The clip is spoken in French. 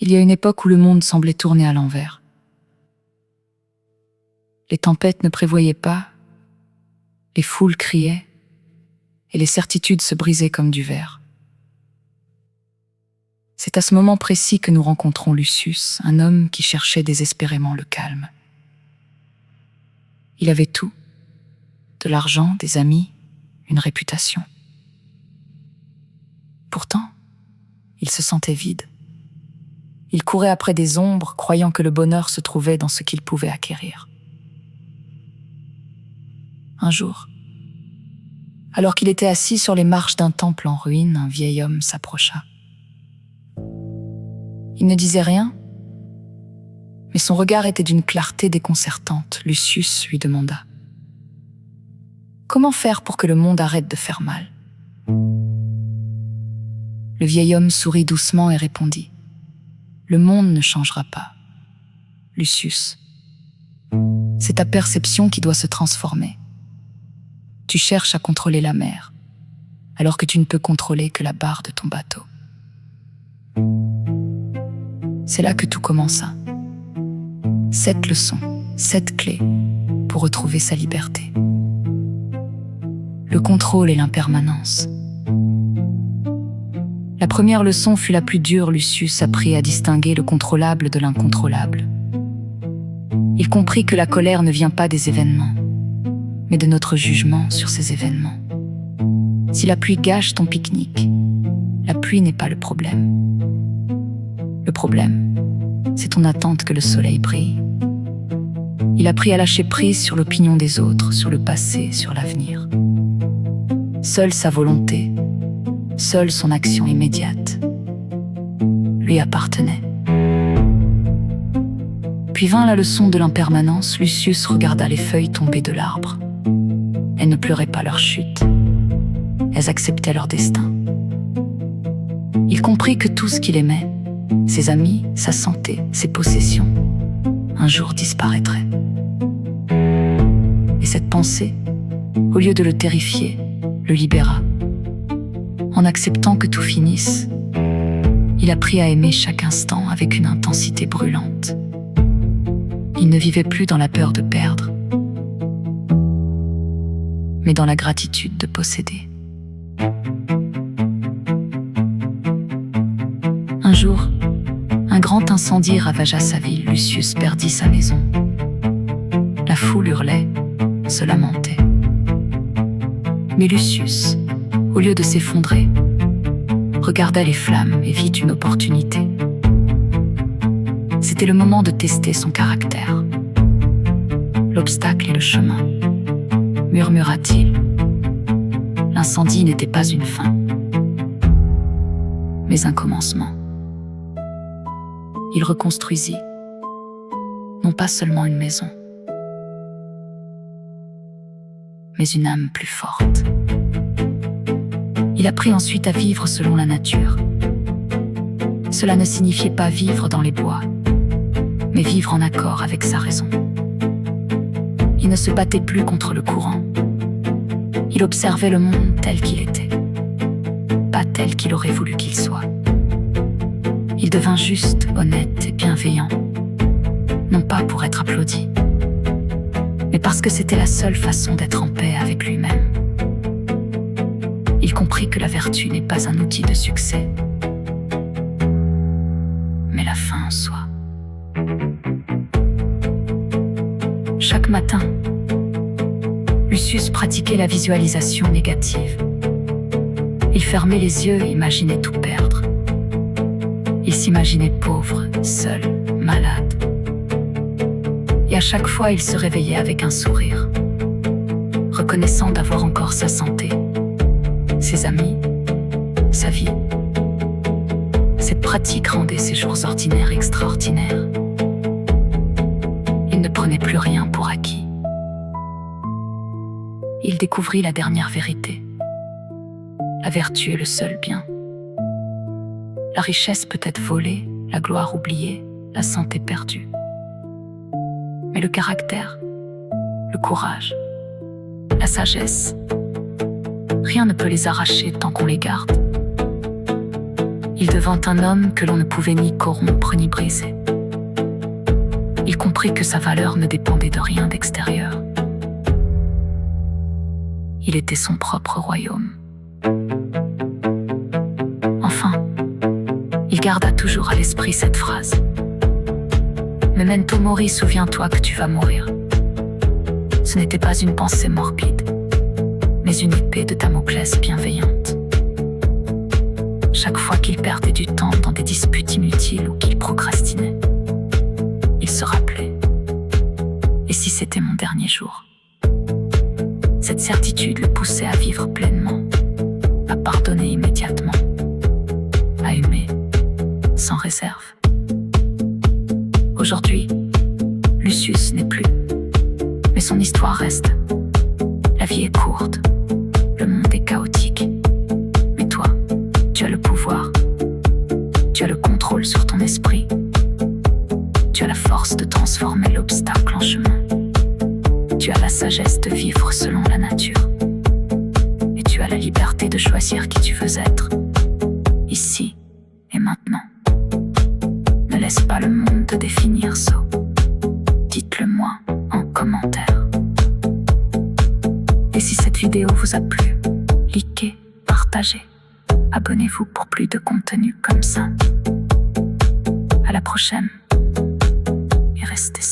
Il y a une époque où le monde semblait tourner à l'envers. Les tempêtes ne prévoyaient pas, les foules criaient, et les certitudes se brisaient comme du verre. C'est à ce moment précis que nous rencontrons Lucius, un homme qui cherchait désespérément le calme. Il avait tout, de l'argent, des amis, une réputation. Pourtant, il se sentait vide. Il courait après des ombres, croyant que le bonheur se trouvait dans ce qu'il pouvait acquérir. Un jour, alors qu'il était assis sur les marches d'un temple en ruine, un vieil homme s'approcha. Il ne disait rien, mais son regard était d'une clarté déconcertante. Lucius lui demanda : « Comment faire pour que le monde arrête de faire mal ?» Le vieil homme sourit doucement et répondit : « Le monde ne changera pas, Lucius. C'est ta perception qui doit se transformer. Tu cherches à contrôler la mer, alors que tu ne peux contrôler que la barre de ton bateau. » C'est là que tout commença. 7 leçons, 7 clés pour retrouver sa liberté. Le contrôle et l'impermanence. La première leçon fut la plus dure. Lucius apprit à distinguer le contrôlable de l'incontrôlable. Il comprit que la colère ne vient pas des événements, mais de notre jugement sur ces événements. Si la pluie gâche ton pique-nique, la pluie n'est pas le problème. Le problème, c'est ton attente que le soleil brille. Il apprit à lâcher prise sur l'opinion des autres, sur le passé, sur l'avenir. Seule sa volonté, seule son action immédiate lui appartenait. Puis vint la leçon de l'impermanence. Lucius regarda les feuilles tomber de l'arbre. Elles ne pleuraient pas leur chute, elles acceptaient leur destin. Il comprit que tout ce qu'il aimait, ses amis, sa santé, ses possessions, un jour disparaîtraient. Et cette pensée, au lieu de le terrifier, le libéra. En acceptant que tout finisse, il apprit à aimer chaque instant avec une intensité brûlante. Il ne vivait plus dans la peur de perdre, mais dans la gratitude de posséder. Un jour, un grand incendie ravagea sa ville. Lucius perdit sa maison. La foule hurlait, se lamentait. Mais Lucius, au lieu de s'effondrer, regarda les flammes et vit une opportunité. C'était le moment de tester son caractère. L'obstacle est le chemin, murmura-t-il. L'incendie n'était pas une fin, mais un commencement. Il reconstruisit, non pas seulement une maison, mais une âme plus forte. Il apprit ensuite à vivre selon la nature. Cela ne signifiait pas vivre dans les bois, mais vivre en accord avec sa raison. Il ne se battait plus contre le courant. Il observait le monde tel qu'il était, pas tel qu'il aurait voulu qu'il soit. Il devint juste, honnête et bienveillant, non pas pour être applaudi, mais parce que c'était la seule façon d'être en paix avec lui-même. Il comprit que la vertu n'est pas un outil de succès, mais la fin en soi. Chaque matin, Lucius pratiquait la visualisation négative. Il fermait les yeux et imaginait tout perdre. Il s'imaginait pauvre, seul, malade. Et à chaque fois, il se réveillait avec un sourire, reconnaissant d'avoir encore sa santé, ses amis, sa vie. Cette pratique rendait ses jours ordinaires extraordinaires. Il ne prenait plus rien pour acquis. Il découvrit la dernière vérité. La vertu est le seul bien. La richesse peut être volée, la gloire oubliée, la santé perdue. Mais le caractère, le courage, la sagesse, rien ne peut les arracher tant qu'on les garde. Il devint un homme que l'on ne pouvait ni corrompre ni briser. Il comprit que sa valeur ne dépendait de rien d'extérieur. Il était son propre royaume. Enfin, il garda toujours à l'esprit cette phrase. Memento mori, souviens-toi que tu vas mourir. Ce n'était pas une pensée morbide, mais une épée de Damoclès bienveillante. Chaque fois qu'il perdait du temps dans des disputes inutiles ou qu'il procrastinait, il se rappelait. Et si c'était mon dernier jour? Cette certitude le poussait à vivre pleinement, à pardonner immédiatement, à aimer sans réserve. Aujourd'hui, Lucius n'est plus, mais son histoire reste. La vie est courte, le monde est chaotique, mais toi, tu as le pouvoir, tu as le contrôle sur ton esprit, tu as la force de transformer l'obstacle en chemin, tu as la sagesse de vivre selon la nature, et tu as la liberté de choisir qui tu veux être, ici et maintenant. Ne laisse pas le monde te définir, dites-le moi en commentaire. Et si cette vidéo vous a plu, likez, partagez, abonnez-vous pour plus de contenu comme ça. À la prochaine et restez